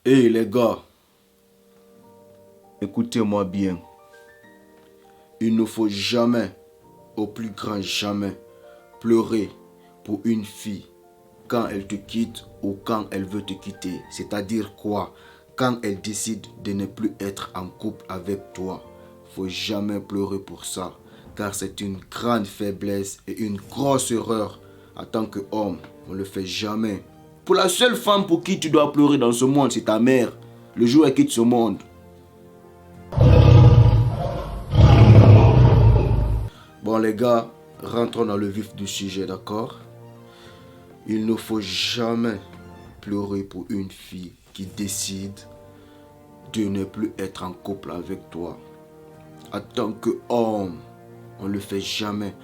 Hey les gars, écoutez-moi bien. Il ne faut jamais, au plus grand jamais, pleurer pour une fille quand elle te quitte ou quand elle veut te quitter. C'est-à-dire quoi? Quand elle décide de ne plus être en couple avec toi. Faut jamais pleurer pour ça, car c'est une grande faiblesse et une grosse erreur. En tant qu'homme, on ne le fait jamais. Pour la seule femme pour qui tu dois pleurer dans ce monde, c'est ta mère. Le jour où elle quitte ce monde. Bon les gars, rentrons dans le vif du sujet, d'accord? Il ne faut jamais pleurer pour une fille qui décide de ne plus être en couple avec toi. En tant qu'homme, on ne le fait jamais.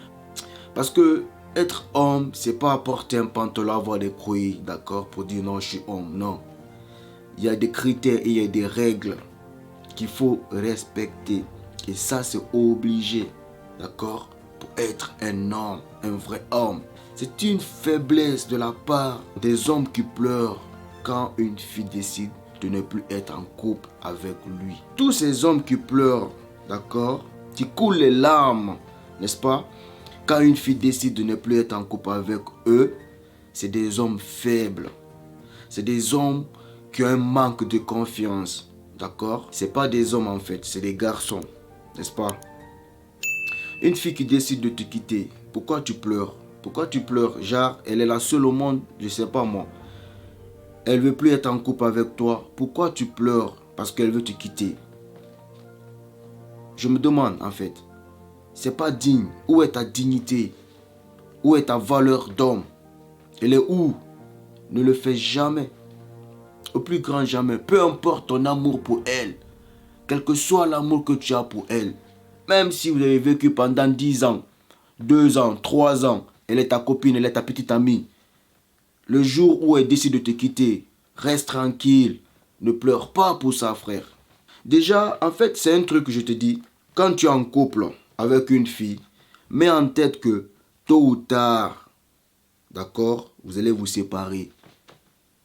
Parce que être homme, c'est pas porter un pantalon, avoir des couilles, d'accord? Pour dire non, je suis homme, non. Il y a des critères et il y a des règles qu'il faut respecter. Et ça, c'est obligé, d'accord? Pour être un homme, un vrai homme. C'est une faiblesse de la part des hommes qui pleurent quand une fille décide de ne plus être en couple avec lui. Tous ces hommes qui pleurent, d'accord? Qui coulent les larmes, n'est-ce pas? Quand une fille décide de ne plus être en couple avec eux, c'est des hommes faibles. C'est des hommes qui ont un manque de confiance. D'accord? C'est pas des hommes en fait, c'est des garçons. N'est-ce pas? Une fille qui décide de te quitter, pourquoi tu pleures? Pourquoi tu pleures? Genre, elle est la seule au monde, je sais pas moi. Elle veut plus être en couple avec toi. Pourquoi tu pleures? Parce qu'elle veut te quitter. Je me demande en fait. C'est pas digne. Où est ta dignité? Où est ta valeur d'homme? Elle est où? Ne le fais jamais. Au plus grand jamais. Peu importe ton amour pour elle. Quel que soit l'amour que tu as pour elle. Même si vous avez vécu pendant 10 ans, 2 ans, 3 ans. Elle est ta copine, elle est ta petite amie. Le jour où elle décide de te quitter, reste tranquille. Ne pleure pas pour ça, frère. Déjà, en fait, c'est un truc que je te dis. Quand tu es en couple avec une fille, mets en tête que tôt ou tard, d'accord, vous allez vous séparer.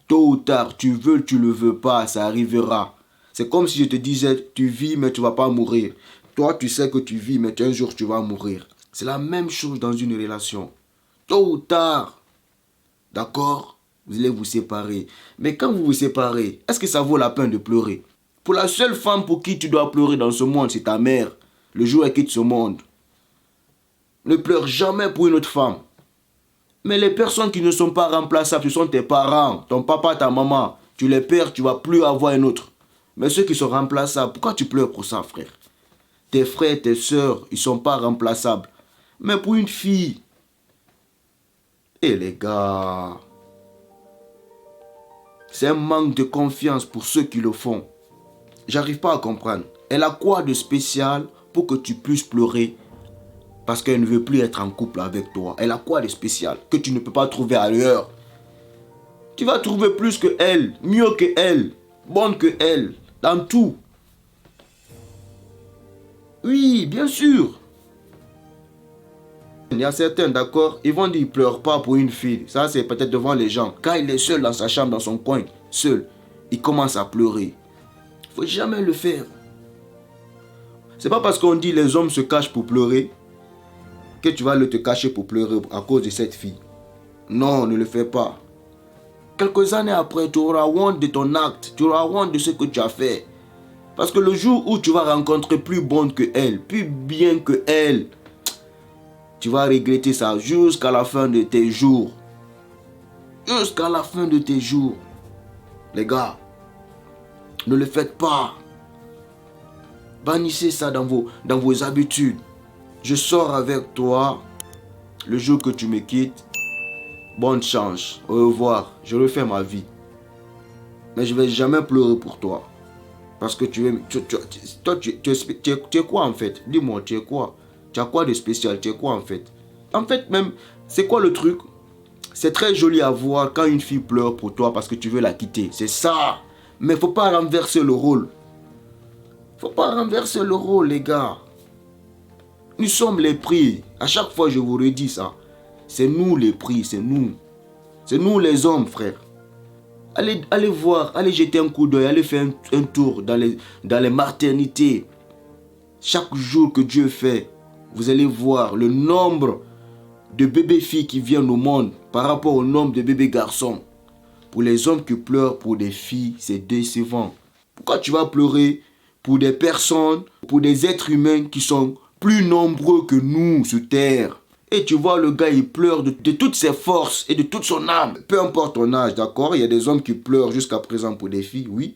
Tôt ou tard, tu veux, tu le veux pas, ça arrivera. C'est comme si je te disais, tu vis mais tu vas pas mourir. Toi, tu sais que tu vis mais un jour tu vas mourir. C'est la même chose dans une relation. Tôt ou tard, d'accord, vous allez vous séparer. Mais quand vous vous séparez, est-ce que ça vaut la peine de pleurer? Pour la seule femme pour qui tu dois pleurer dans ce monde, c'est ta mère. Le jour où elle quitte ce monde. Ne pleure jamais pour une autre femme. Mais les personnes qui ne sont pas remplaçables, ce sont tes parents, ton papa, ta maman. Tu les perds, tu ne vas plus avoir un autre. Mais ceux qui sont remplaçables, pourquoi tu pleures pour ça, frère? Tes frères, tes soeurs, ils ne sont pas remplaçables. Mais pour une fille, les gars, c'est un manque de confiance pour ceux qui le font. J'arrive pas à comprendre. Elle a quoi de spécial pour que tu puisses pleurer parce qu'elle ne veut plus être en couple avec toi? Elle a quoi de spécial que tu ne peux pas trouver ailleurs? Tu vas trouver plus que elle, mieux que elle, bonne que elle, dans tout. Oui, bien sûr. Il y a certains, d'accord, ils vont dire qu'ils ne pleurent pas pour une fille. Ça, c'est peut-être devant les gens. Quand il est seul dans sa chambre, dans son coin, seul, il commence à pleurer. Il ne faut jamais le faire. C'est pas parce qu'on dit les hommes se cachent pour pleurer que tu vas te cacher pour pleurer à cause de cette fille. Non, ne le fais pas. Quelques années après, tu auras honte de ton acte. Tu auras honte de ce que tu as fait. Parce que le jour où tu vas rencontrer plus bonne que elle, plus bien que elle, tu vas regretter ça jusqu'à la fin de tes jours. Jusqu'à la fin de tes jours. Les gars, ne le faites pas. Bannissez ça dans vos habitudes. Je sors avec toi le jour que tu me quittes. Bonne chance. Au revoir. Je refais ma vie. Mais je ne vais jamais pleurer pour toi. Parce que tu es quoi en fait? Dis-moi, tu es quoi? Tu as quoi de spécial? Tu es quoi en fait? En fait même, c'est quoi le truc? C'est très joli à voir quand une fille pleure pour toi parce que tu veux la quitter. C'est ça. Mais il ne faut pas renverser le rôle. Il ne faut pas renverser le rôle, les gars. Nous sommes les prix. À chaque fois, je vous redis ça. C'est nous les prix, c'est nous. C'est nous les hommes, frère. Allez voir, allez jeter un coup d'œil, allez faire un tour dans les maternités. Chaque jour que Dieu fait, vous allez voir le nombre de bébés filles qui viennent au monde par rapport au nombre de bébés garçons. Pour les hommes qui pleurent pour des filles, c'est décevant. Pourquoi tu vas pleurer pour des personnes, pour des êtres humains qui sont plus nombreux que nous sur terre? Et tu vois, le gars, il pleure de toutes ses forces et de toute son âme. Peu importe ton âge, d'accord? Il y a des hommes qui pleurent jusqu'à présent pour des filles, oui.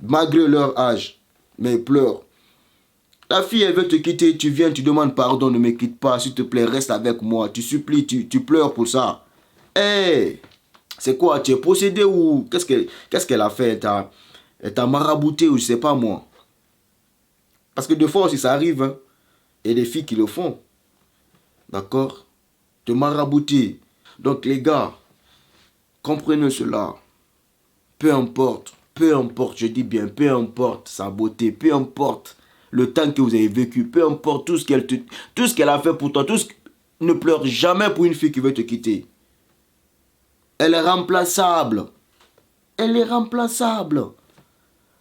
Malgré leur âge. Mais ils pleurent. La fille, elle veut te quitter, tu viens, tu demandes pardon, ne me quitte pas, s'il te plaît, reste avec moi. Tu supplies, tu pleures pour ça. Hey, c'est quoi? Tu es possédé ou qu'est-ce qu'elle a fait? Elle t'a marabouté ou je sais pas moi. Parce que des fois aussi ça arrive, hein. Il y a des filles qui le font. D'accord? Te marabouter. Donc les gars, comprenez cela. Peu importe, je dis bien, peu importe sa beauté, peu importe le temps que vous avez vécu, peu importe tout ce qu'elle a fait pour toi, ne pleure jamais pour une fille qui veut te quitter. Elle est remplaçable. Elle est remplaçable.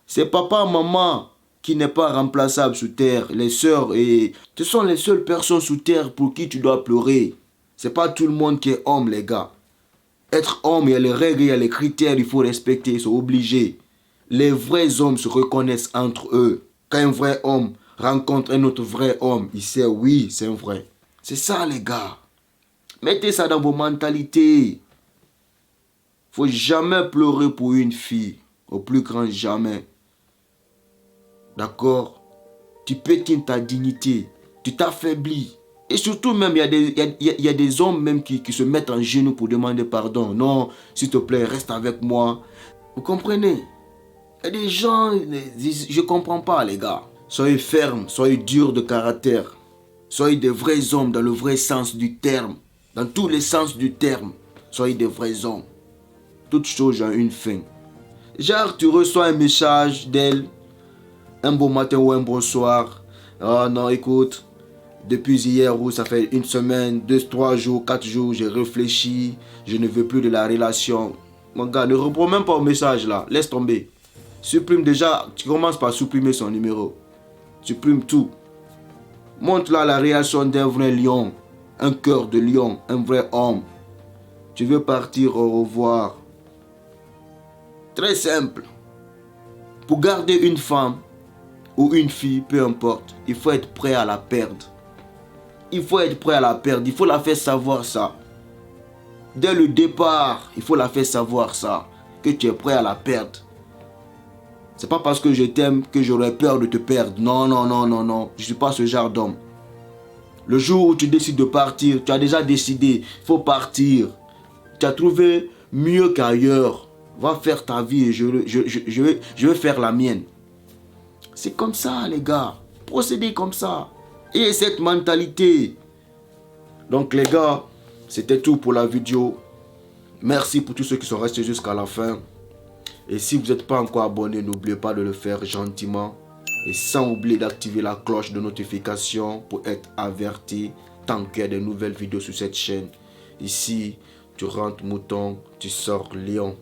C'est papa, maman qui n'est pas remplaçable sous terre. Les sœurs, et ce sont les seules personnes sous terre pour qui tu dois pleurer. C'est pas tout le monde qui est homme, les gars. Être homme, il y a les règles, il y a les critères, il faut respecter, ils sont obligés. Les vrais hommes se reconnaissent entre eux. Quand un vrai homme rencontre un autre vrai homme, il sait, oui, c'est un vrai. C'est ça, les gars. Mettez ça dans vos mentalités. Faut jamais pleurer pour une fille. Au plus grand jamais. D'accord? Tu pétines ta dignité. Tu t'affaiblis. Et surtout même, il y a des hommes même qui se mettent en genoux pour demander pardon. Non, s'il te plaît, reste avec moi. Vous comprenez? Il y a des gens, je ne comprends pas les gars. Soyez fermes, soyez durs de caractère. Soyez des vrais hommes dans le vrai sens du terme. Dans tous les sens du terme. Soyez des vrais hommes. Toute chose a une fin. Genre, tu reçois un message d'elle, un bon matin ou un bon soir. Oh non, écoute, depuis hier ou ça fait une semaine, 2, 3 jours, 4 jours, j'ai réfléchi, je ne veux plus de la relation. Mon gars, ne réponds même pas au message là, laisse tomber. Supprime déjà, tu commences par supprimer son numéro. Supprime tout. Montre-là la réaction d'un vrai lion, un cœur de lion, un vrai homme. Tu veux partir, au revoir. Très simple. Pour garder une femme ou une fille, peu importe, il faut être prêt à la perdre. Il faut être prêt à la perdre. Il faut la faire savoir ça. Dès le départ, il faut la faire savoir ça. Que tu es prêt à la perdre. C'est pas parce que je t'aime que j'aurais peur de te perdre. Non, non, non, non, non. Je ne suis pas ce genre d'homme. Le jour où tu décides de partir, tu as déjà décidé. Il faut partir. Tu as trouvé mieux qu'ailleurs. Va faire ta vie et je vais faire la mienne. C'est comme ça, les gars. Procédez comme ça. Et cette mentalité. Donc, les gars, c'était tout pour la vidéo. Merci pour tous ceux qui sont restés jusqu'à la fin. Et si vous n'êtes pas encore abonné, n'oubliez pas de le faire gentiment. Et sans oublier d'activer la cloche de notification pour être averti tant qu'il y a de nouvelles vidéos sur cette chaîne. Ici, tu rentres mouton, tu sors lion.